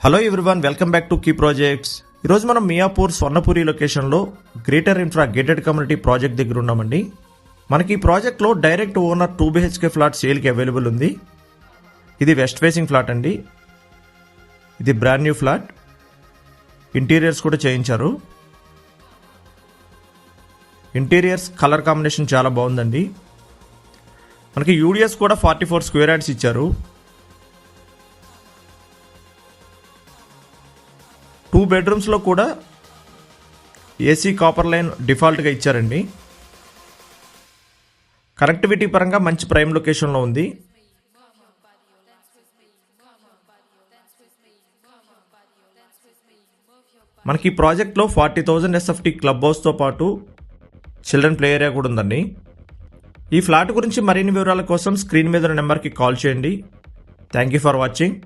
Hello everyone, welcome back to key projects. ఈరోజు మనం మియాపూర్ స్వర్ణపురి లొకేషన్లో greater infra gated community project దగ్గర ఉన్నామండి. మనకి ఈ ప్రాజెక్ట్లో డైరెక్ట్ ఓనర్ 2 BHK ఫ్లాట్ సేల్కి అవైలబుల్ ఉంది. ఇది వెస్ట్ ఫేసింగ్ ఫ్లాట్ అండి. ఇది బ్రాండ్ న్యూ ఫ్లాట్. ఇంటీరియర్స్ కూడా చేయించారు. ఇంటీరియర్స్ కలర్ కాంబినేషన్ చాలా బాగుందండి. మనకి యూడిఎస్ కూడా 44 స్క్వేర్ యార్డ్స్ ఇచ్చారు. 2 బెడ్రూమ్స్లో కూడా ఏసీ కాపర్ లైన్ డిఫాల్ట్గా ఇచ్చారండి. కనెక్టివిటీ పరంగా మంచి ప్రైమ్ లొకేషన్లో ఉంది. మనకి ఈ ప్రాజెక్ట్లో 40,000 SFT క్లబ్ హౌస్తో పాటు చిల్డ్రన్ ప్లే ఏరియా కూడా ఉందండి. ఈ ఫ్లాట్ గురించి మరిన్ని వివరాల కోసం స్క్రీన్ మీద ఉన్న నెంబర్కి కాల్ చేయండి. Thank you for watching.